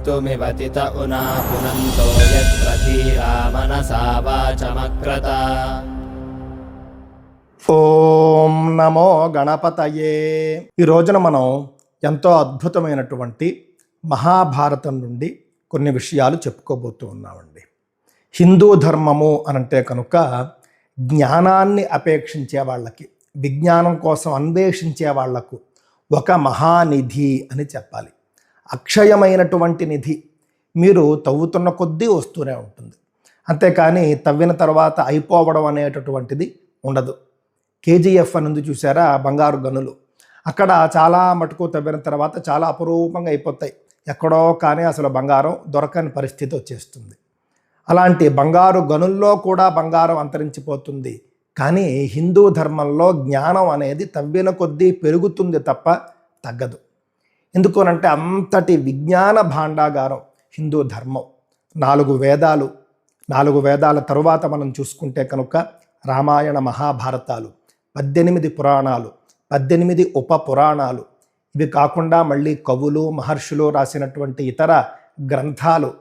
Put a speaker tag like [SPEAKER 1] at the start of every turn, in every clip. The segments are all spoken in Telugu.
[SPEAKER 1] मृत्युमिवतित उना पुनन्तो यत्र धीरा मनसा वाचमक्रत।
[SPEAKER 2] ఓం నమో గణపతయే. ఈ రోజున మనం ఎంతో అద్భుతమైనటువంటి మహాభారతం నుండి కొన్ని విషయాలు చెప్పుకోబోతూ ఉన్నామండి. హిందూ ధర్మము అనంటే కనుక జ్ఞానాన్ని అపేక్షించే వాళ్ళకి, విజ్ఞానం కోసం అన్వేషించే వాళ్లకు ఒక మహానిధి అని చెప్పాలి. అక్షయమైనటువంటి నిధి. మీరు తవ్వుతున్న కొద్దీ వస్తూనే ఉంటుంది, అంతేకాని తవ్విన తర్వాత అయిపోవడం అనేటటువంటిది ఉండదు. కేజీఎఫ్ అనేది చూసారా, బంగారు గనులు. అక్కడ చాలా మటుకు తవ్విన తర్వాత చాలా అపురూపంగా అయిపోతాయి. ఎక్కడో కానీ అసలు బంగారం దొరకని పరిస్థితి వచ్చేస్తుంది. అలాంటి బంగారు గనుల్లో కూడా బంగారం అంతరించిపోతుంది. కానీ హిందూ ధర్మంలో జ్ఞానం అనేది తవ్విన కొద్దీ పెరుగుతుంది తప్ప తగ్గదు. ఎందుకనంటే అంతటి విజ్ఞాన భాండాగారం హిందూ ధర్మం. 4 వేదాల తరువాత మనం చూసుకుంటే కనుక రామాయణ మహాభారతాలు, 18 పురాణాలు, 18 ఉప పురాణాలు, ఇవి కాకుండా మళ్ళీ కవులు మహర్షులు రాసినటువంటి ఇతర గ్రంథాలు,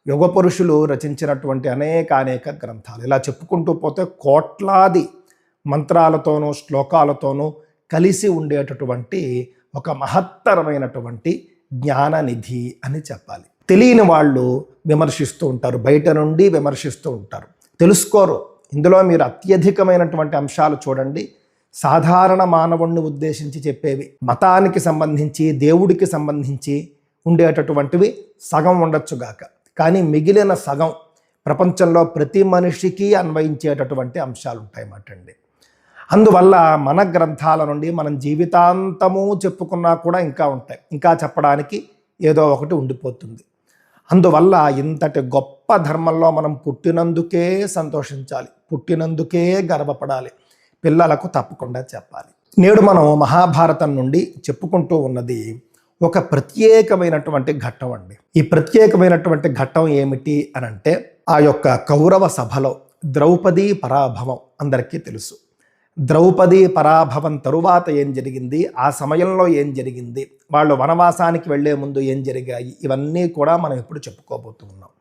[SPEAKER 2] యుగ పురుషులు రచించినటువంటి అనేక గ్రంథాలు, ఇలా చెప్పుకుంటూ పోతే కోట్లాది మంత్రాలతోనూ శ్లోకాలతోనూ కలిసి ఉండేటటువంటి ఒక మహత్తరమైనటువంటి జ్ఞాననిధి అని చెప్పాలి. తెలియని వాళ్ళు విమర్శిస్తూ ఉంటారు, బయట నుండి విమర్శిస్తూ ఉంటారు, తెలుసుకోరు. ఇందులో మీరు అత్యధికమైనటువంటి అంశాలు చూడండి, సాధారణ మానవుణ్ణి ఉద్దేశించి చెప్పేవి. మతానికి సంబంధించి, దేవుడికి సంబంధించి ఉండేటటువంటివి సగం ఉండొచ్చుగాక, కానీ మిగిలిన సగం ప్రపంచంలో ప్రతి మనిషికి అన్వయించేటటువంటి అంశాలు ఉంటాయన్నమాటండి. అందువల్ల మన గ్రంథాల నుండి మనం జీవితాంతము చెప్పుకున్నా కూడా ఇంకా ఉంటాయి, ఇంకా చెప్పడానికి ఏదో ఒకటి ఉండిపోతుంది. అందువల్ల ఇంతటి గొప్ప ధర్మంలో మనం పుట్టినందుకే సంతోషించాలి, పుట్టినందుకే గర్వపడాలి, పిల్లలకు తప్పకుండా చెప్పాలి. నేడు మనం మహాభారతం నుండి చెప్పుకుంటూ ఉన్నది ఒక ప్రత్యేకమైనటువంటి ఘట్టం అండి. ఈ ప్రత్యేకమైనటువంటి ఘట్టం ఏమిటి అనంటే, ఆ యొక్క కౌరవ సభలో ద్రౌపదీ పరాభవం అందరికీ తెలుసు. ద్రౌపదీ పరాభవం తరువాత ఏం జరిగింది, ఆ సమయంలో ఏం జరిగింది, వాళ్ళు వనవాసానికి వెళ్లే ముందు ఏం జరిగాయి, ఇవన్నీ కూడా మనం ఇప్పుడు చెప్పుకోబోతూ ఉన్నాం.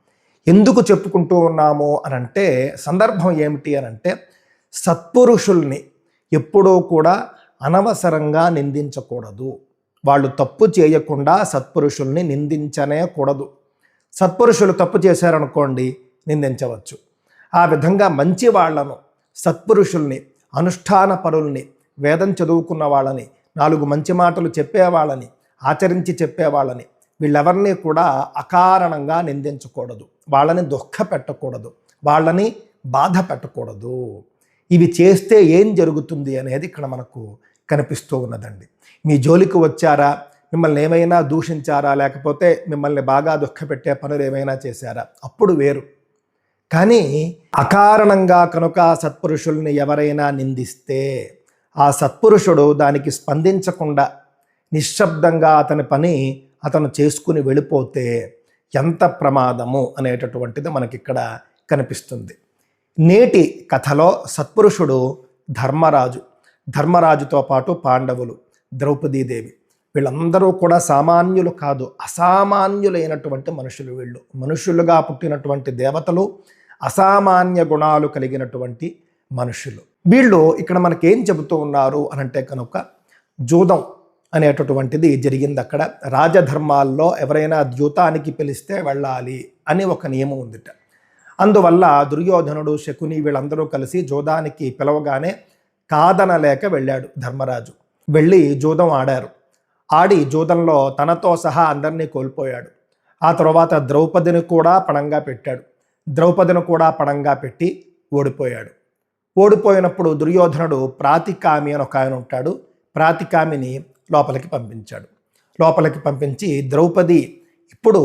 [SPEAKER 2] ఎందుకు చెప్పుకుంటూ ఉన్నాము అనంటే, సందర్భం ఏమిటి అనంటే, సత్పురుషుల్ని ఎప్పుడూ కూడా అనవసరంగా నిందించకూడదు. వాళ్ళు తప్పు చేయకుండా సత్పురుషుల్ని నిందించనే కూడదు. సత్పురుషులు తప్పు చేశారనుకోండి, నిందించవచ్చు. ఆ విధంగా మంచి వాళ్లను, సత్పురుషుల్ని, అనుష్ఠాన పరుల్ని, వేదం చదువుకున్న వాళ్ళని, 4 మంచి మాటలు చెప్పేవాళ్ళని, ఆచరించి చెప్పేవాళ్ళని, వీళ్ళెవరినీ కూడా అకారణంగా నిందించకూడదు, వాళ్ళని దుఃఖ పెట్టకూడదు, వాళ్ళని బాధ పెట్టకూడదు. ఇవి చేస్తే ఏం జరుగుతుంది అనేది ఇక్కడ మనకు కనిపిస్తూ ఉన్నదండి. మీ జోలికి వచ్చారా, మిమ్మల్ని ఏమైనా దూషించారా, లేకపోతే మిమ్మల్ని బాగా దుఃఖపెట్టే పనులు ఏమైనా చేశారా, అప్పుడు వేరు. కానీ అకారణంగా కనుక సత్పురుషుల్ని ఎవరైనా నిందిస్తే, ఆ సత్పురుషుడు దానికి స్పందించకుండా నిశ్శబ్దంగా అతని పని అతను చేసుకుని వెళ్ళిపోతే ఎంత ప్రమాదము అనేటటువంటిది మనకిక్కడ కనిపిస్తుంది. నేటి కథలో సత్పురుషుడు ధర్మరాజు, ధర్మరాజుతో పాటు పాండవులు, ద్రౌపదీదేవి, వీళ్ళందరూ కూడా సామాన్యులు కాదు, అసామాన్యులైనటువంటి మనుషులు. వీళ్ళు మనుషులుగా పుట్టినటువంటి దేవతలు, అసామాన్య గుణాలు కలిగినటువంటి మనుషులు. వీళ్ళు ఇక్కడ మనకేం చెబుతూ ఉన్నారు అనంటే కనుక, జూదం అనేటటువంటిది జరిగింది అక్కడ. రాజధర్మాల్లో ఎవరైనా ద్యూతానికి పిలిస్తే వెళ్ళాలి అని ఒక నియమం ఉందిట. అందువల్ల దుర్యోధనుడు, శకుని వీళ్ళందరూ కలిసి జూదానికి పిలవగానే కాదనలేక వెళ్ళాడు ధర్మరాజు. వెళ్ళి జూదం ఆడారు. ఆడి జూదంలో తనతో సహా అందరినీ కోల్పోయాడు. ఆ తర్వాత ద్రౌపదిని కూడా పణంగా పెట్టాడు. ద్రౌపదిని కూడా పణంగా పెట్టి ఓడిపోయాడు. ఓడిపోయినప్పుడు దుర్యోధనుడు ప్రాతికామి అని ఒక ఆయన ఉంటాడు, ప్రాతికామిని లోపలికి పంపించాడు. లోపలికి పంపించి, ద్రౌపది ఇప్పుడు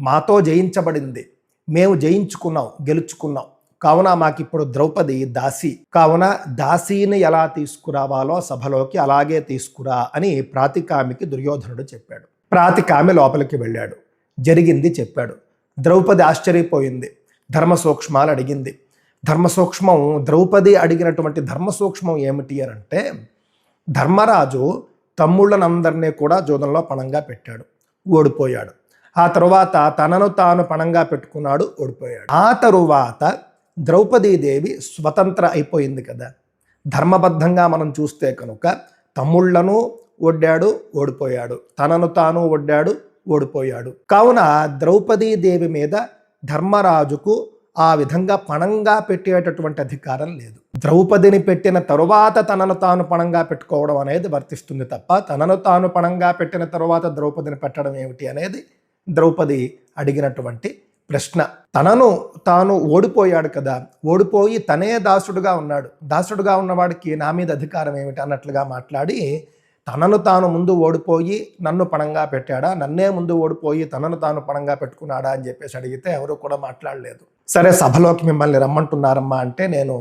[SPEAKER 2] మాతో జయించబడింది, మేము జయించుకున్నాం, గెలుచుకున్నాం, కావున మాకిప్పుడు ద్రౌపది దాసి, కావున దాసీని ఎలా తీసుకురావాలో సభలోకి అలాగే తీసుకురా అని ప్రాతికామికి దుర్యోధనుడు చెప్పాడు. ప్రాతికామి లోపలికి వెళ్ళాడు, జరిగింది చెప్పాడు. ద్రౌపది ఆశ్చర్యపోయింది, ధర్మసూక్ష్మాలు అడిగింది. ధర్మసూక్ష్మం, ద్రౌపది అడిగినటువంటి ధర్మసూక్ష్మం ఏమిటి అని అంటే, ధర్మరాజు తమ్ముళ్ళనందరినీ కూడా జూదంలో పణంగా పెట్టాడు, ఓడిపోయాడు. ఆ తరువాత తనను తాను పణంగా పెట్టుకున్నాడు, ఓడిపోయాడు. ఆ తరువాత ద్రౌపదీదేవి స్వతంత్ర అయిపోయింది కదా. ధర్మబద్ధంగా మనం చూస్తే కనుక తమ్ముళ్లను ఒడ్డాడు, ఓడిపోయాడు, తనను తాను ఒడ్డాడు, ఓడిపోయాడు. కావున ద్రౌపదీదేవి మీద ధర్మరాజుకు ఆ విధంగా పణంగా పెట్టేటటువంటి అధికారం లేదు. ద్రౌపదిని పెట్టిన తరువాత తనను తాను పణంగా పెట్టుకోవడం అనేది వర్తిస్తుంది తప్ప తనను తాను పణంగా పెట్టిన తరువాత ద్రౌపదిని పెట్టడం ఏమిటి అనేది ద్రౌపది అడిగినటువంటి ప్రశ్న. తనను తాను ఓడిపోయాడు కదా, ఓడిపోయి తనే దాసుడుగా ఉన్నాడు, దాసుడుగా ఉన్నవాడికి నా మీద అధికారం ఏమిటి అన్నట్లుగా మాట్లాడి తనను తాను ముందు ఓడిపోయి నన్ను పణంగా పెట్టాడా, నన్నే ముందు ఓడిపోయి తనను తాను పణంగా పెట్టుకున్నాడా అని చెప్పేసి అడిగితే ఎవరు కూడా మాట్లాడలేదు. సరే సభలోకి మిమ్మల్ని రమ్మంటున్నారమ్మా అంటే నేను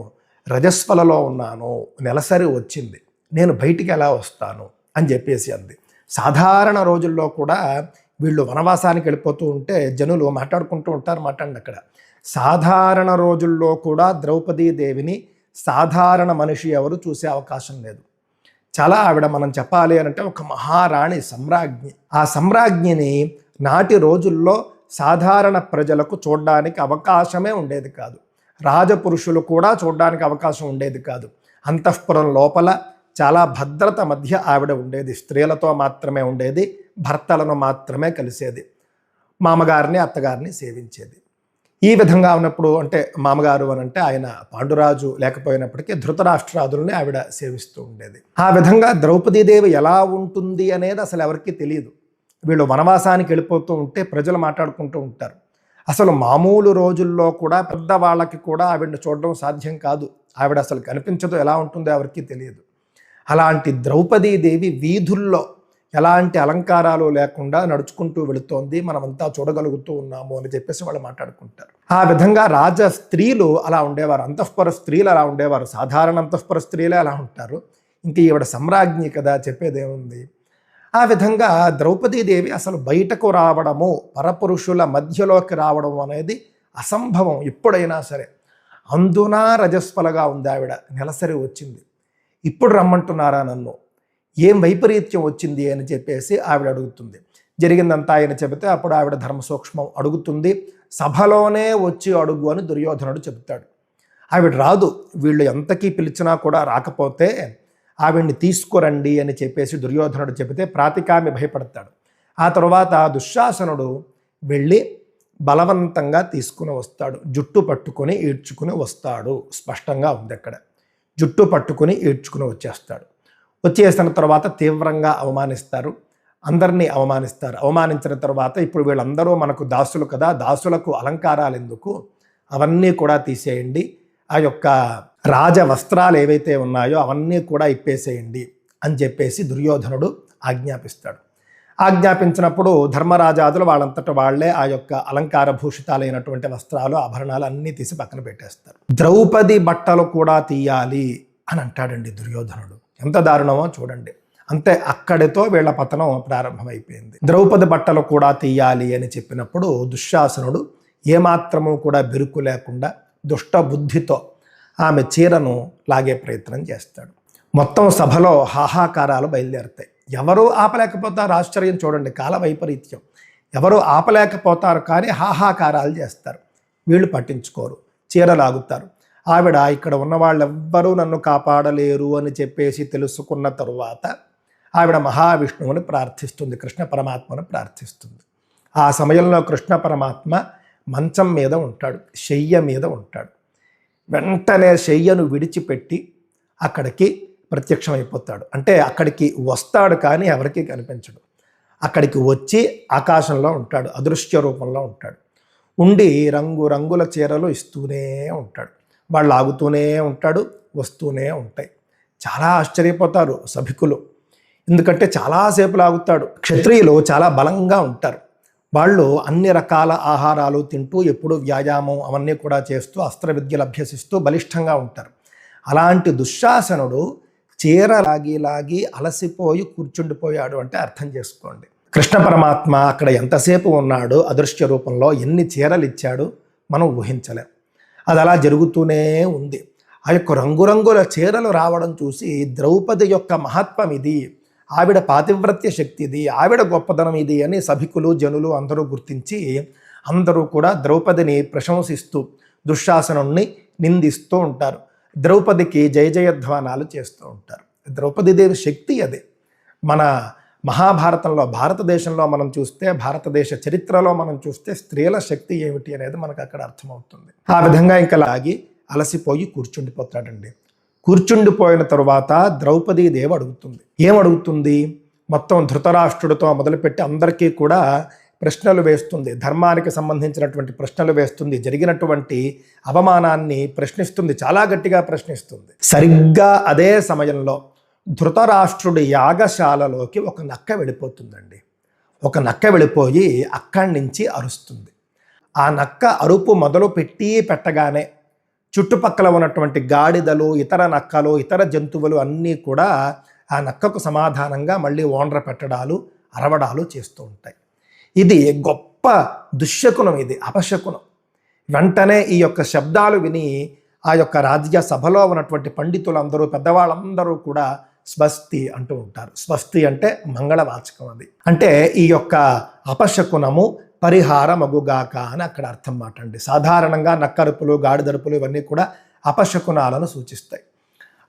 [SPEAKER 2] రజస్వలలో ఉన్నాను, నెలసరి వచ్చింది, నేను బయటికి ఎలా వస్తాను అని చెప్పేసి అంది. సాధారణ రోజుల్లో కూడా వీళ్ళు వనవాసానికి వెళ్ళిపోతూ ఉంటే జనులు మాట్లాడుకుంటూ ఉంటారు మాట్లాడండి. అక్కడ సాధారణ రోజుల్లో కూడా ద్రౌపదీదేవిని సాధారణ మనిషి ఎవరు చూసే అవకాశం లేదు. చాలా ఆవిడ మనం చెప్పాలి అంటే ఒక మహారాణి, సమ్రాజ్ఞి. ఆ సమ్రాజ్ఞిని నాటి రోజుల్లో సాధారణ ప్రజలకు చూడడానికి అవకాశమే ఉండేది కాదు. రాజపురుషులు కూడా చూడడానికి అవకాశం ఉండేది కాదు. అంతఃపురం లోపల చాలా భద్రత మధ్య ఆవిడ ఉండేది. స్త్రీలతో మాత్రమే ఉండేది, భర్తలను మాత్రమే కలిసేది, మామగారిని అత్తగారిని సేవించేది. ఈ విధంగా ఉన్నప్పుడు అంటే మామగారు అని అంటే ఆయన పాండురాజు లేకపోయినప్పటికీ ధృతరాష్ట్రాదుల్ని ఆవిడ సేవిస్తూ ఉండేది. ఆ విధంగా ద్రౌపదీదేవి ఎలా ఉంటుంది అనేది అసలు ఎవరికీ తెలియదు. వీళ్ళు వనవాసానికి వెళ్ళిపోతూ ఉంటే ప్రజలు మాట్లాడుకుంటూ ఉంటారు. అసలు మామూలు రోజుల్లో కూడా పెద్దవాళ్ళకి కూడా ఆవిడని చూడడం సాధ్యం కాదు. ఆవిడ అసలు కనిపించదు, ఎలా ఉంటుందో ఎవరికీ తెలియదు. అలాంటి ద్రౌపదీదేవి వీధుల్లో ఎలాంటి అలంకారాలు లేకుండా నడుచుకుంటూ వెళుతోంది, మనమంతా చూడగలుగుతూ ఉన్నాము అని చెప్పేసి వాళ్ళు మాట్లాడుకుంటారు. ఆ విధంగా రాజ స్త్రీలు అలా ఉండేవారు, అంతఃపుర స్త్రీలు అలా ఉండేవారు. సాధారణ అంతఃపుర స్త్రీలే అలా ఉంటారు. ఇంక ఈవిడ సమ్రాజ్ఞి కదా, చెప్పేదేముంది. ఆ విధంగా ద్రౌపదీదేవి అసలు బయటకు రావడము, పరపురుషుల మధ్యలోకి రావడం అనేది అసంభవం ఎప్పుడైనా సరే. అందున రజస్వలగా ఉంది ఆవిడ, నెలసరి వచ్చింది, ఇప్పుడు రమ్మంటున్నారా నన్ను, ఏం వైపరీత్యం వచ్చింది అని చెప్పేసి ఆవిడ అడుగుతుంది. జరిగిందంతా ఆయన చెబితే అప్పుడు ఆవిడ ధర్మసూక్ష్మం అడుగుతుంది. సభలోనే వచ్చి అడుగు అని దుర్యోధనుడు చెబుతాడు. ఆవిడ రాదు, వీళ్ళు ఎంతకీ పిలిచినా కూడా రాకపోతే ఆవిడ్ని తీసుకురండి అని చెప్పేసి దుర్యోధనుడు చెబితే ప్రాతికామి భయపడతాడు. ఆ తర్వాత దుశ్శాసనుడు వెళ్ళి బలవంతంగా తీసుకుని వస్తాడు, జుట్టు పట్టుకొని ఈడ్చుకుని వస్తాడు. స్పష్టంగా ఉంది అక్కడ, జుట్టు పట్టుకుని ఈడ్చుకుని వచ్చేస్తాడు. వచ్చేసిన తర్వాత తీవ్రంగా అవమానిస్తారు, అందరినీ అవమానిస్తారు. అవమానించిన తర్వాత ఇప్పుడు వీళ్ళందరూ మనకు దాసులు కదా, దాసులకు అలంకారాలు ఎందుకు, అవన్నీ కూడా తీసేయండి, ఆ యొక్క రాజ వస్త్రాలు ఏవైతే ఉన్నాయో అవన్నీ కూడా ఇప్పేసేయండి అని చెప్పేసి దుర్యోధనుడు ఆజ్ఞాపిస్తాడు. ఆజ్ఞాపించినప్పుడు ధర్మరాజాదులు వాళ్ళంతట వాళ్లే ఆ యొక్క అలంకార భూషితాలైనటువంటి వస్త్రాలు, ఆభరణాలు అన్నీ తీసి పక్కన పెట్టేస్తారు. ద్రౌపది బట్టలు కూడా తీయాలి అని అంటాడండి దుర్యోధనుడు. ఎంత దారుణమో చూడండి. అంతే, అక్కడితో వీళ్ళ పతనం ప్రారంభమైపోయింది. ద్రౌపది బట్టలు కూడా తీయాలి అని చెప్పినప్పుడు దుశ్శాసనుడు ఏమాత్రము కూడా బెరుకు లేకుండా దుష్ట బుద్ధితో ఆమె చీరను లాగే ప్రయత్నం చేస్తాడు. మొత్తం సభలో హాహాకారాలు బయలుదేరుతాయి. ఎవరూ ఆపలేకపోతారు. ఆశ్చర్యం చూడండి, కాల వైపరీత్యం. ఎవరూ ఆపలేకపోతారు కానీ హాహాకారాలు చేస్తారు. వీళ్ళు పట్టించుకోరు, చీర లాగుతారు. ఆవిడ ఇక్కడ ఉన్న వాళ్ళెవ్వరూ నన్ను కాపాడలేరు అని చెప్పేసి తెలుసుకున్న తరువాత ఆవిడ మహావిష్ణువుని ప్రార్థిస్తుంది, కృష్ణ పరమాత్మను ప్రార్థిస్తుంది. ఆ సమయంలో కృష్ణ పరమాత్మ మంచం మీద ఉంటాడు, శయ్య మీద ఉంటాడు. వెంటనే శయ్యను విడిచిపెట్టి అక్కడికి ప్రత్యక్షమైపోతాడు. అంటే అక్కడికి వస్తాడు కానీ ఎవరికీ కనిపించడు. అక్కడికి వచ్చి ఆకాశంలో ఉంటాడు, అదృశ్య రూపంలో ఉంటాడు. ఉండి రంగురంగుల చీరలు ఇస్తూనే ఉంటాడు. వాళ్ళు ఆగుతూనే ఉంటాడు, వస్తూనే ఉంటాయి. చాలా ఆశ్చర్యపోతారు సభికులు, ఎందుకంటే చాలాసేపు లాగుతాడు. క్షత్రియులు చాలా బలంగా ఉంటారు. వాళ్ళు అన్ని రకాల ఆహారాలు తింటూ ఎప్పుడు వ్యాయామం అవన్నీ కూడా చేస్తూ అస్త్ర విద్యలు అభ్యసిస్తూ బలిష్టంగా ఉంటారు. అలాంటి దుశ్శాసనుడు చీర లాగి అలసిపోయి కూర్చుండిపోయాడు అంటే అర్థం చేసుకోండి. కృష్ణ పరమాత్మ అక్కడ ఎంతసేపు ఉన్నాడో అదృశ్య రూపంలో ఎన్ని చీరలు ఇచ్చాడో మనం ఊహించలేం. అది అలా జరుగుతూనే ఉంది. ఆ యొక్క రంగురంగుల చీరలు రావడం చూసి ద్రౌపది యొక్క మహత్వం ఇది, ఆవిడ పాతివ్రత్య శక్తి ఇది, ఆవిడ గొప్పదనం ఇది అని సభికులు జనులు అందరూ గుర్తించి అందరూ కూడా ద్రౌపదిని ప్రశంసిస్తూ దుశ్శాసనుణ్ణి నిందిస్తూ ఉంటారు. ద్రౌపదికి జయ జయధ్వానాలు చేస్తూ ఉంటారు. ద్రౌపదీదేవి శక్తి అదే. మన మహాభారతంలో భారతదేశంలో మనం చూస్తే, భారతదేశ చరిత్రలో మనం చూస్తే స్త్రీల శక్తి ఏమిటి అనేది మనకు అక్కడ అర్థమవుతుంది. ఆ విధంగా ఇంకా లాగి అలసిపోయి కూర్చుండిపోతాడండి. కూర్చుండిపోయిన తరువాత ద్రౌపదీదేవి అడుగుతుంది. ఏమడుగుతుంది? మొత్తం ధృతరాష్ట్రుడితో మొదలుపెట్టి అందరికీ కూడా ప్రశ్నలు వేస్తుంది. ధర్మానికి సంబంధించినటువంటి ప్రశ్నలు వేస్తుంది. జరిగినటువంటి అవమానాన్ని ప్రశ్నిస్తుంది, చాలా గట్టిగా ప్రశ్నిస్తుంది. సరిగ్గా అదే సమయంలో ధృతరాష్ట్రుడి యాగశాలలోకి ఒక నక్క వెళ్ళిపోతుందండి. ఒక నక్క వెళ్ళిపోయి అక్కడి నుంచి అరుస్తుంది. ఆ నక్క అరుపు మొదలు పెట్టగానే చుట్టుపక్కల ఉన్నటువంటి గాడిదలు, ఇతర నక్కలు, ఇతర జంతువులు అన్నీ కూడా ఆ నక్కకు సమాధానంగా మళ్ళీ ఓండ్ర పెట్టడాలు, అరవడాలు చేస్తూ ఉంటాయి. ఇది గొప్ప దుశ్శకునం, ఇది అపశకునం. వెంటనే ఈ యొక్క శబ్దాలు విని ఆ యొక్క రాజ్య సభలో ఉన్నటువంటి పండితులందరూ, పెద్దవాళ్ళందరూ కూడా స్వస్తి అంటూ ఉంటారు. స్వస్తి అంటే మంగళవాచకం. అది అంటే ఈ యొక్క అపశకునము పరిహారమగుగాక అని అక్కడ అర్థం మాట అండి. సాధారణంగా నక్కరుపులు, గాడిదరుపులు ఇవన్నీ కూడా అపశకునాలను సూచిస్తాయి.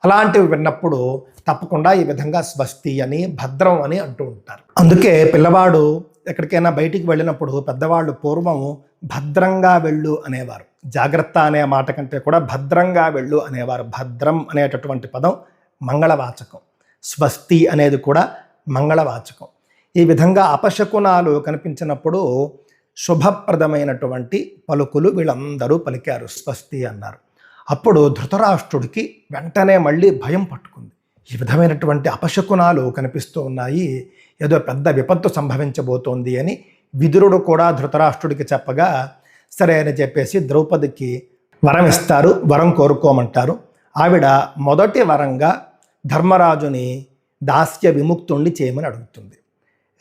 [SPEAKER 2] అలాంటివి విన్నప్పుడు తప్పకుండా ఈ విధంగా స్వస్తి అని, భద్రం అని అంటూ ఉంటారు. అందుకే పిల్లవాడు ఎక్కడికైనా బయటికి వెళ్ళినప్పుడు పెద్దవాళ్ళు పూర్వం భద్రంగా వెళ్ళు అనేవారు. జాగ్రత్త అనే మాట కంటే కూడా భద్రంగా వెళ్ళు అనేవారు. భద్రం అనేటటువంటి పదం మంగళవాచకం, స్వస్తి అనేది కూడా మంగళవాచకం. ఈ విధంగా అపశకునాలు కనిపించినప్పుడు శుభప్రదమైనటువంటి పలుకులు వీళ్ళందరూ పలికారు, స్వస్తి అన్నారు. అప్పుడు ధృతరాష్ట్రుడికి వెంటనే మళ్ళీ భయం పట్టుకుంది. ఈ విధమైనటువంటి అపశకునాలు కనిపిస్తూ ఉన్నాయి, ఏదో పెద్ద విపత్తు సంభవించబోతోంది అని విదురుడు కూడా ధృతరాష్ట్రుడికి చెప్పగా సరే అని చెప్పేసి ద్రౌపదికి వరం ఇస్తారు, వరం కోరుకోమంటారు. ఆవిడ మొదటి వరంగా ధర్మరాజుని దాస్య విముక్తుణ్ణి చేయమని అడుగుతుంది.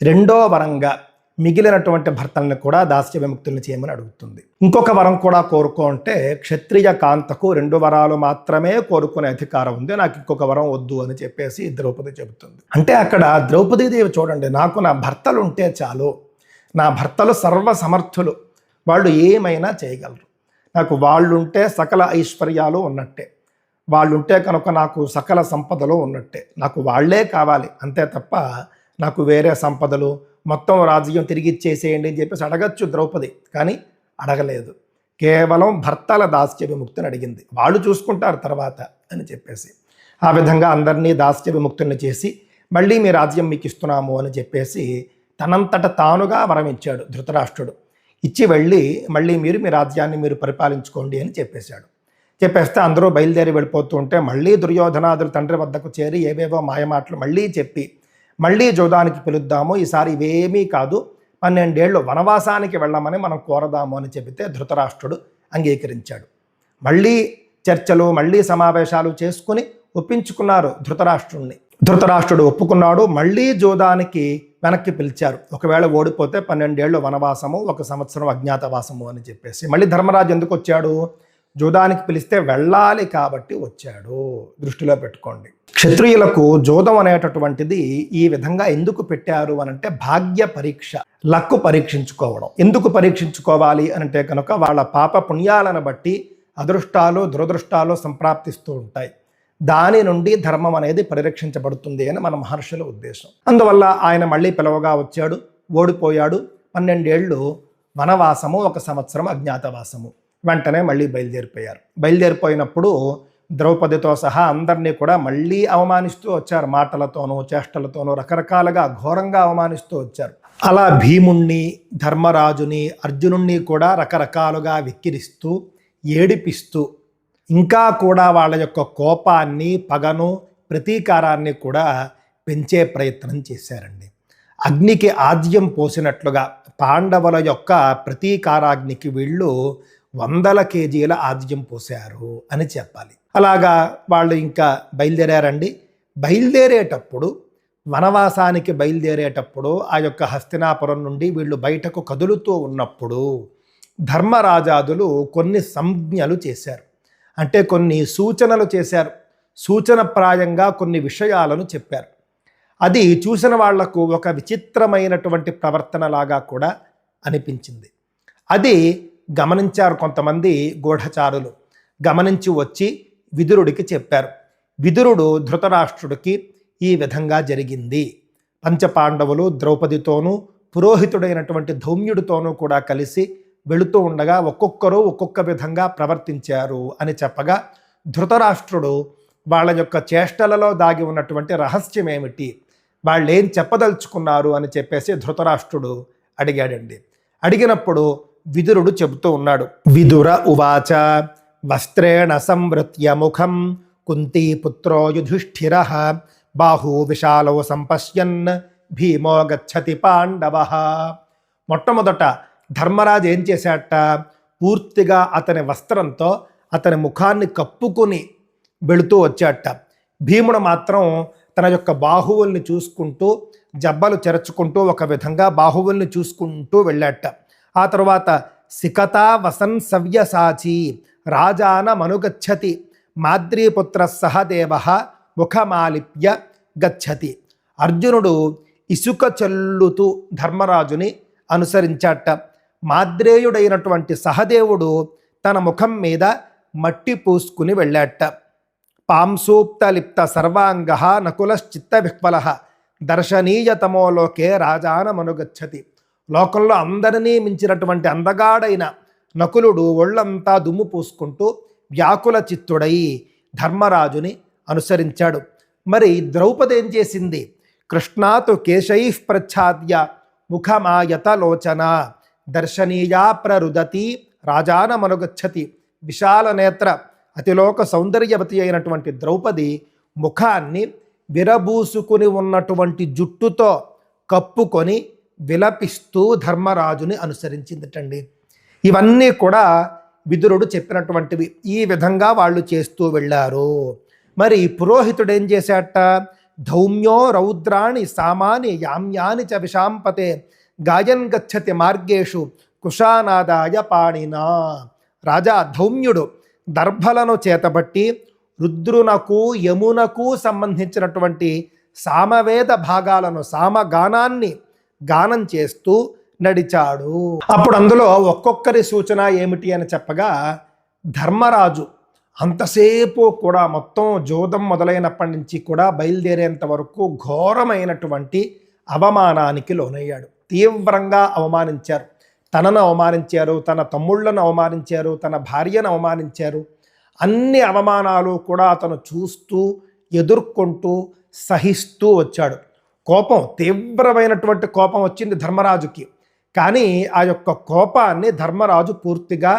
[SPEAKER 2] రెండో వరంగా మిగిలినటువంటి భర్తల్ని కూడా దాస్య విముక్తుల్ని చేయమని అడుగుతుంది. ఇంకొక వరం కూడా కోరుకో అంటే క్షత్రియ కాంతకు 2 వరాలు మాత్రమే కోరుకునే అధికారం ఉంది, నాకు ఇంకొక వరం వద్దు అని చెప్పేసి ద్రౌపది చెబుతుంది. అంటే అక్కడ ద్రౌపదీదేవి చూడండి, నాకు నా భర్తలు ఉంటే చాలు, నా భర్తలు సర్వసమర్థులు, వాళ్ళు ఏమైనా చేయగలరు, నాకు వాళ్ళుంటే సకల ఐశ్వర్యాలు ఉన్నట్టే, వాళ్ళుంటే కనుక నాకు సకల సంపదలు ఉన్నట్టే, నాకు వాళ్లే కావాలి అంతే తప్ప నాకు వేరే సంపదలు, మొత్తం రాజ్యం తిరిగి ఇచ్చేసేయండి అని చెప్పేసి అడగచ్చు ద్రౌపది. కానీ అడగలేదు, కేవలం భర్తల దాస్య విముక్తిని అడిగింది. వాళ్ళు చూసుకుంటారు తర్వాత అని చెప్పేసి ఆ విధంగా అందరినీ దాస్య విముక్తుల్ని చేసి మళ్ళీ మీ రాజ్యం మీకు ఇస్తున్నాము అని చెప్పేసి తనంతట తానుగా వరం ఇచ్చాడు ధృతరాష్ట్రుడు. ఇచ్చి వెళ్ళి మళ్ళీ మీరు మీ రాజ్యాన్ని మీరు పరిపాలించుకోండి అని చెప్పేశాడు. చెప్పేస్తే అందరూ బయలుదేరి వెళ్ళిపోతూ ఉంటే మళ్ళీ దుర్యోధనాదులు తండ్రి వద్దకు చేరి ఏవేవో మాయమాటలు మళ్ళీ చెప్పి మళ్ళీ జోదానికి పిలుద్దాము, ఈసారి ఇవేమీ కాదు, 12 ఏళ్ళు వనవాసానికి వెళ్ళమని మనం కోరదాము అని చెబితే ధృతరాష్ట్రుడు అంగీకరించాడు. మళ్ళీ చర్చలు, మళ్ళీ సమావేశాలు చేసుకుని ఒప్పించుకున్నారు ధృతరాష్ట్రుడిని. ధృతరాష్ట్రుడు ఒప్పుకున్నాడు. మళ్ళీ జోదానికి వెనక్కి పిలిచారు. ఒకవేళ ఓడిపోతే 12 ఏళ్ళు వనవాసము, 1 సంవత్సరం అజ్ఞాతవాసము అని చెప్పేసి. మళ్ళీ ధర్మరాజు ఎందుకు వచ్చాడు? జోదానికి పిలిస్తే వెళ్ళాలి కాబట్టి వచ్చాడు, దృష్టిలో పెట్టుకోండి. క్షత్రియులకు జోదం అనేటటువంటిది ఈ విధంగా ఎందుకు పెట్టారు అనంటే భాగ్య పరీక్ష, లక్కు పరీక్షించుకోవడం. ఎందుకు పరీక్షించుకోవాలి అనంటే కనుక వాళ్ళ పాప పుణ్యాలను బట్టి అదృష్టాలు దురదృష్టాలు సంప్రాప్తిస్తూ ఉంటాయి. దాని నుండి ధర్మం అనేది పరిరక్షించబడుతుంది అని మన మహర్షుల ఉద్దేశం. అందువల్ల ఆయన మళ్ళీ పిలవగా వచ్చాడు, ఓడిపోయాడు. 12 ఏళ్ళు వనవాసము, 1 సంవత్సరం అజ్ఞాతవాసము. వెంటనే మళ్ళీ బయలుదేరిపోయారు. బయలుదేరిపోయినప్పుడు ద్రౌపదితో సహా అందరినీ కూడా మళ్ళీ అవమానిస్తూ వచ్చారు. మాటలతోనూ చేష్టలతోనూ రకరకాలుగా ఘోరంగా అవమానిస్తూ వచ్చారు. అలా భీముణ్ణి, ధర్మరాజుని, అర్జునుణ్ణి కూడా రకరకాలుగా వెక్కిరిస్తూ ఏడిపిస్తూ ఇంకా కూడా వాళ్ళ యొక్క కోపాన్ని, పగను, ప్రతీకారాన్ని కూడా పెంచే ప్రయత్నం చేశారండి. అగ్నికి ఆద్యం పోసినట్లుగా పాండవుల యొక్క ప్రతీకారాగ్నికి వీళ్ళు 100 కేజీల ఆద్యం పోశారు అని చెప్పాలి. అలాగా వాళ్ళు ఇంకా బయలుదేరారండి. బయలుదేరేటప్పుడు, వనవాసానికి బయలుదేరేటప్పుడు ఆ యొక్క హస్తినాపురం నుండి వీళ్ళు బయటకు కదులుతూ ఉన్నప్పుడు ధర్మరాజాదులు కొన్ని సంజ్ఞలు చేశారు. అంటే కొన్ని సూచనలు చేశారు. సూచనప్రాయంగా కొన్ని విషయాలను చెప్పారు. అది చూసిన వాళ్లకు ఒక విచిత్రమైనటువంటి ప్రవర్తనలాగా కూడా అనిపించింది. అది గమనించారు కొంతమంది గూఢచారులు. గమనించి వచ్చి విదురుడికి చెప్పారు. విదురుడు ధృతరాష్ట్రుడికి ఈ విధంగా జరిగింది, పంచపాండవులు ద్రౌపదితోనూ పురోహితుడైనటువంటి ధౌమ్యుడితోనూ కూడా కలిసి వెళుతూ ఉండగా ఒక్కొక్కరు ఒక్కొక్క విధంగా ప్రవర్తించారు అని చెప్పగా, ధృతరాష్ట్రుడు వాళ్ళ యొక్క చేష్టలలో దాగి ఉన్నటువంటి రహస్యం ఏమిటి, వాళ్ళేం చెప్పదలుచుకున్నారు అని చెప్పేసి ధృతరాష్ట్రుడు అడిగాడండి. అడిగినప్పుడు విదురుడు చెబుతూ ఉన్నాడు. విదుర ఉవాచ వస్త్రేణ సంవృత్య ముఖం కుంతీపుత్రో యుధిష్ఠిరః బాహు విశాలో సంపశ్యన్ భీమో గచ్చతి పాండవః. మొట్టమొదట ధర్మరాజు ఏం చేశాట, పూర్తిగా అతని వస్త్రంతో అతని ముఖాన్ని కప్పుకొని వెళుతూ వచ్చాట. భీముడు మాత్రం తన యొక్క బాహువుల్ని చూసుకుంటూ జబ్బలు చెరచుకుంటూ ఒక విధంగా బాహువుల్ని చూసుకుంటూ వెళ్ళాట. ఆ తర్వాత సికతా వసన్ సవ్యసాచి రాజాన మనుగచ్చతి మాద్రీపుత్ర సహదేవ ముఖమాలిప్య గచ్చతి. అర్జునుడు ఇసుక చల్లుతూ ధర్మరాజుని అనుసరించాట. మాద్రేయుడైనటువంటి సహదేవుడు తన ముఖం మీద మట్టి పూసుకుని వెళ్ళాట. పాంసూప్తలిప్త సర్వాంగ నకులశ్చిత్త విహ్వల దర్శనీయతమోలోకే రాజాన మనుగచ్చతి. లోకంలో అందరినీ మించినటువంటి అందగాడైన నకులుడు ఒళ్ళంతా దుమ్ము పూసుకుంటూ వ్యాకుల చిత్తుడై ధర్మరాజుని అనుసరించాడు. మరి ద్రౌపది ఏం చేసింది, కృష్ణాతు కేశైః ప్రచ్ఛాద్య ముఖమాయత లోచన దర్శనీయా ప్రరుదతి రాజాన మనుగచ్చతి. విశాల నేత్ర అతిలోక సౌందర్యవతి అయినటువంటి ద్రౌపది ముఖాన్ని విరబూసుకుని ఉన్నటువంటి జుట్టుతో కప్పుకొని విలపిస్తూ ధర్మరాజుని అనుసరించిందిటండి. ఇవన్నీ కూడా విదురుడు చెప్పినటువంటివి. ఈ విధంగా వాళ్ళు చేస్తూ వెళ్ళారు. మరి పురోహితుడు ఏం చేశాట, ధౌమ్యో రౌద్రాణి సామాని యామ్యాని చ విషాంపతే గాయన్ గచ్చతి మార్గేషు కుశానాదాయ పాణినా. రాజా ధౌమ్యుడు దర్భలను చేతబట్టి రుద్రునకు యమునకు సంబంధించినటువంటి సామవేద భాగాలను సామగానాన్ని గానం చేస్తూ నడిచాడు. అప్పుడు అందులో ఒక్కొక్కరి సూచన ఏమిటి అని చెప్పగా, ధర్మరాజు అంతసేపు కూడా మొత్తం జోదం మొదలైనప్పటి నుంచి కూడా బయలుదేరేంత వరకు ఘోరమైనటువంటి అవమానానికి లోనయ్యాడు. తీవ్రంగా అవమానించారు. తనను అవమానించారు, తన తమ్ముళ్లను అవమానించారు, తన భార్యను అవమానించారు. అన్ని అవమానాలు కూడా అతను చూస్తూ ఎదుర్కొంటూ సహిస్తూ వచ్చాడు. కోపం, తీవ్రమైనటువంటి కోపం వచ్చింది ధర్మరాజుకి. కానీ ఆ యొక్క కోపాన్ని ధర్మరాజు పూర్తిగా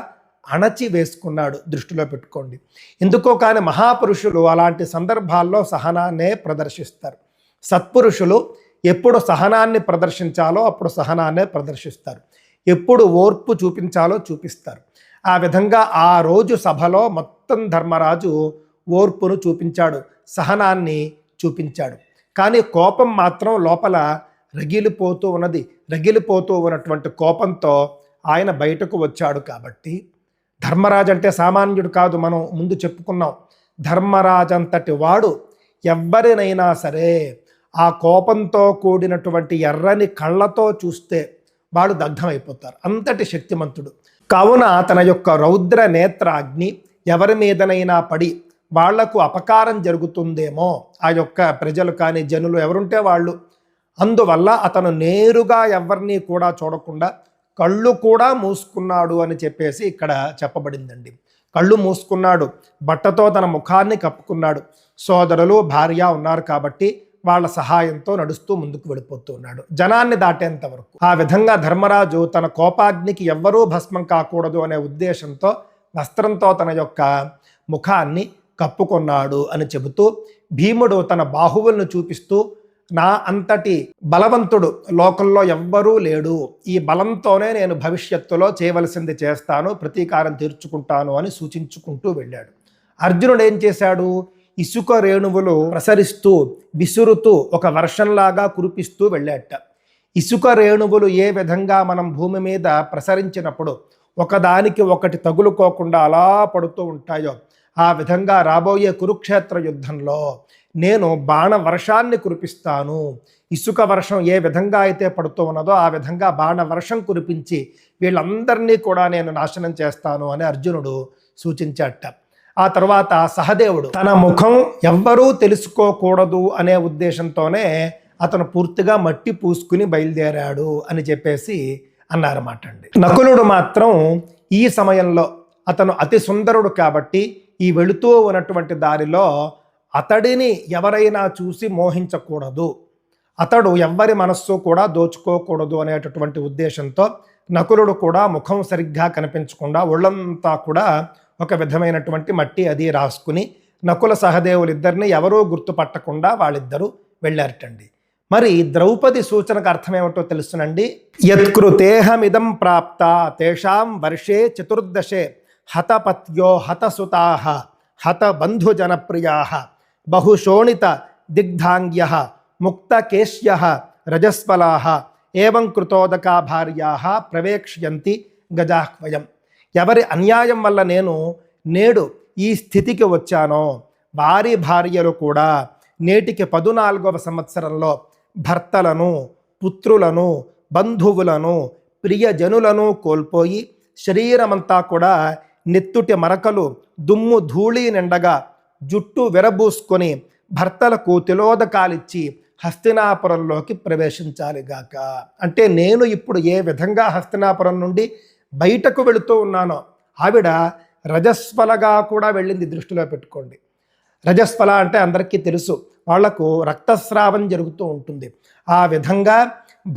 [SPEAKER 2] అణచి వేసుకున్నాడు. దృష్టిలో పెట్టుకోండి. ఎందుకో కానీ మహాపురుషులు అలాంటి సందర్భాల్లో సహనాన్నే ప్రదర్శిస్తారు. సత్పురుషులు ఎప్పుడు సహనాన్ని ప్రదర్శించాలో అప్పుడు సహనాన్నే ప్రదర్శిస్తారు. ఎప్పుడు ఓర్పు చూపించాలో చూపిస్తారు. ఆ విధంగా ఆ రోజు సభలో మొత్తం ధర్మరాజు ఓర్పును చూపించాడు, సహనాన్ని చూపించాడు. కానీ కోపం మాత్రం లోపల రగిలిపోతూ ఉన్నది. రగిలిపోతూ ఉన్నటువంటి కోపంతో ఆయన బయటకు వచ్చాడు. కాబట్టి ధర్మరాజు అంటే సామాన్యుడు కాదు. మనం ముందు చెప్పుకున్నాం, ధర్మరాజంతటి వాడు ఎవ్వరినైనా సరే ఆ కోపంతో కూడినటువంటి ఎర్రని కళ్ళతో చూస్తే వాడు దగ్ధమైపోతారు. అంతటి శక్తిమంతుడు. కావున తన యొక్క రౌద్ర నేత్రాగ్ని ఎవరి మీదనైనా పడి వాళ్లకు అపకారం జరుగుతుందేమో, ఆ యొక్క ప్రజలు కానీ జనులు ఎవరుంటే వాళ్ళు, అందువల్ల అతను నేరుగా ఎవరిని కూడా చూడకుండా కళ్ళు కూడా మూసుకున్నాడు అని చెప్పేసి ఇక్కడ చెప్పబడిందండి. కళ్ళు మూసుకున్నాడు, బట్టతో తన ముఖాన్ని కప్పుకున్నాడు. సోదరులు భార్య ఉన్నారు కాబట్టి వాళ్ళ సహాయంతో నడుస్తూ ముందుకు వెళ్ళిపోతున్నాడు జనాన్ని దాటేంత వరకు. ఆ విధంగా ధర్మరాజు తన కోపాగ్నికి ఎవ్వరూ భస్మం కాకూడదు అనే ఉద్దేశంతో వస్త్రంతో తన యొక్క ముఖాన్ని కప్పుకొన్నాడు అని చెబుతూ, భీముడు తన బాహువులను చూపిస్తూ, నా అంతటి బలవంతుడు లోకంలో ఎవ్వరూ లేడు, ఈ బలంతోనే నేను భవిష్యత్తులో చేయవలసింది చేస్తాను, ప్రతీకారం తీర్చుకుంటాను అని సూచించుకుంటూ వెళ్ళాడు. అర్జునుడు ఏం చేశాడు, ఇసుక రేణువులు ప్రసరిస్తూ విసురుతూ ఒక వర్షంలాగా కురిపిస్తూ వెళ్ళాట. ఇసుక రేణువులు ఏ విధంగా మనం భూమి మీద ప్రసరించినప్పుడు ఒకదానికి ఒకటి తగులుకోకుండా అలా పడుతూ ఉంటాయో, ఆ విధంగా రాబోయే కురుక్షేత్ర యుద్ధంలో నేను బాణ వర్షాన్ని కురిపిస్తాను. ఇసుక వర్షం ఏ విధంగా అయితే పడుతూ ఉన్నదో ఆ విధంగా బాణ వర్షం కురిపించి వీళ్ళందరినీ కూడా నేను నాశనం చేస్తాను అని అర్జునుడు సూచించాట. ఆ తర్వాత సహదేవుడు తన ముఖం ఎవ్వరూ తెలుసుకోకూడదు అనే ఉద్దేశంతోనే అతను పూర్తిగా మట్టి పూసుకుని బయలుదేరాడు అని చెప్పేసి అన్నారన్నమాట అండి. నకులుడు మాత్రం ఈ సమయంలో అతను అతి సుందరుడు కాబట్టి ఈ వెళుతూ ఉన్నటువంటి దారిలో అతడిని ఎవరైనా చూసి మోహించకూడదు, అతడు ఎవ్వరి మనస్సు కూడా దోచుకోకూడదు అనేటటువంటి ఉద్దేశంతో నకులుడు కూడా ముఖం సరిగ్గా కనిపించకుండా ఒళ్ళంతా కూడా ఒక విధమైనటువంటి మట్టి అది రాసుకుని నకుల సహదేవులిద్దరిని ఎవరూ గుర్తుపట్టకుండా వాళ్ళిద్దరూ వెళ్ళారటండి. మరి ద్రౌపది సూచనకు అర్థమేమిటో తెలుసునండి. యత్కృతేహమిదం ప్రాప్త తేషాం వర్షే చతుర్దశే హతపత్యో హతసుతాః హతబంధుజనప్రియాః బహుశోణిత దిగ్ధాంగ్యః ముక్తకేశ్యః రజస్వలాః ఏవం కృతోదకా భార్యాః ప్రవేక్ష్యంతి గజాహ్వయం. ఎవరి అన్యాయం వల్ల నేను నేడు ఈ స్థితికి వచ్చానో వారి భార్యలు కూడా నేటికి 14వ సంవత్సరంలో భర్తలను, పుత్రులను, బంధువులను, ప్రియజనులను కోల్పోయి శరీరమంతా కూడా నెత్తుటి మరకలు దుమ్ము ధూళి నిండగా జుట్టు విరబూసుకొని భర్తలకు తిలోదకాలిచ్చి హస్తినాపురంలోకి ప్రవేశించాలిగాక. అంటే నేను ఇప్పుడు ఏ విధంగా హస్తినాపురం నుండి బయటకు వెళుతూ ఉన్నానో ఆవిడ రజస్వలగా కూడా వెళ్ళింది. దృష్టిలో పెట్టుకోండి. రజస్వల అంటే అందరికీ తెలుసు, వాళ్లకు రక్తస్రావం జరుగుతూ ఉంటుంది. ఆ విధంగా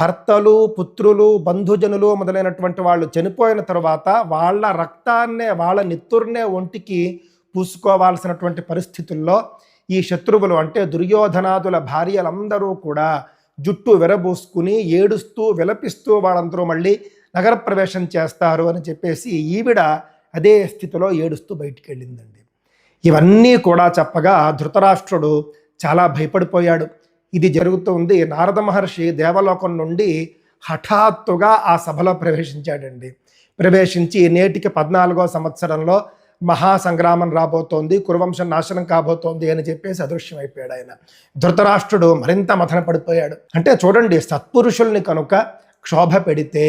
[SPEAKER 2] భర్తలు, పుత్రులు, బంధుజనులు మొదలైనటువంటి వాళ్ళు చనిపోయిన తర్వాత వాళ్ళ రక్తాన్నే, వాళ్ళ నెత్తుర్నే ఒంటికి పూసుకోవాల్సినటువంటి పరిస్థితుల్లో ఈ శత్రువులు అంటే దుర్యోధనాదుల భార్యలందరూ కూడా జుట్టు విరబూసుకుని ఏడుస్తూ విలపిస్తూ వాళ్ళందరూ మళ్ళీ నగర ప్రవేశం చేస్తారు అని చెప్పేసి ఈవిడ అదే స్థితిలో ఏడుస్తూ బయటికి వెళ్ళిందండి. ఇవన్నీ కూడా చెప్పగా ధృతరాష్ట్రుడు చాలా భయపడిపోయాడు. ఇది జరుగుతుంది. నారద మహర్షి దేవలోకం నుండి హఠాత్తుగా ఆ సభలో ప్రవేశించాడండి. ప్రవేశించి నేటికి 14వ సంవత్సరంలో మహాసంగ్రామం రాబోతోంది, కురువంశం నాశనం కాబోతోంది అని చెప్పేసి అదృశ్యమైపోయాడు ఆయన. ధృతరాష్ట్రుడు మరింత మథన పడిపోయాడు. అంటే చూడండి, సత్పురుషుల్ని కనుక క్షోభ పెడితే,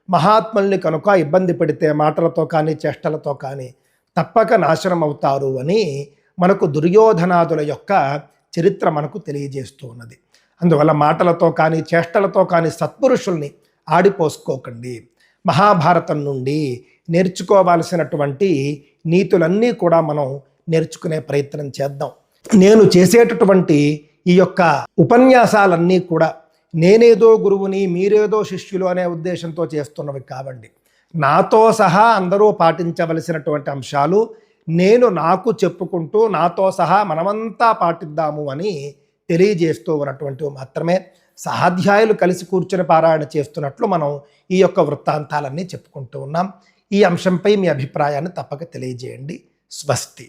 [SPEAKER 2] మహాత్ముల్ని కనుక ఇబ్బంది పెడితే మాటలతో కానీ చేష్టలతో కానీ తప్పక నాశనం అవుతారు అని మనకు దుర్యోధనాదుల యొక్క చరిత్ర మనకు తెలియజేస్తూ ఉన్నది. అందువల్ల మాటలతో కానీ చేష్టలతో కానీ సత్పురుషుల్ని ఆడిపోసుకోకండి. మహాభారతం నుండి నేర్చుకోవాల్సినటువంటి నీతులన్నీ కూడా మనం నేర్చుకునే ప్రయత్నం చేద్దాం. నేను చేసేటటువంటి ఈ యొక్క ఉపన్యాసాలన్నీ కూడా నేనేదో గురువుని మీరేదో శిష్యులు అనే ఉద్దేశంతో చేస్తున్నవి కావండి. నాతో సహా అందరూ పాటించవలసినటువంటి అంశాలు నేను నాకు చెప్పుకుంటూ నాతో సహా మనమంతా పాటిద్దాము అని తెలియజేస్తూ ఉన్నటువంటివి మాత్రమే. సహాధ్యాయులు కలిసి కూర్చొని పారాయణ చేస్తున్నట్లు మనం ఈ యొక్క వృత్తాంతాలన్నీ చెప్పుకుంటూ ఉన్నాం. ఈ అంశంపై మీ అభిప్రాయాన్ని తప్పక తెలియజేయండి. స్వస్తి.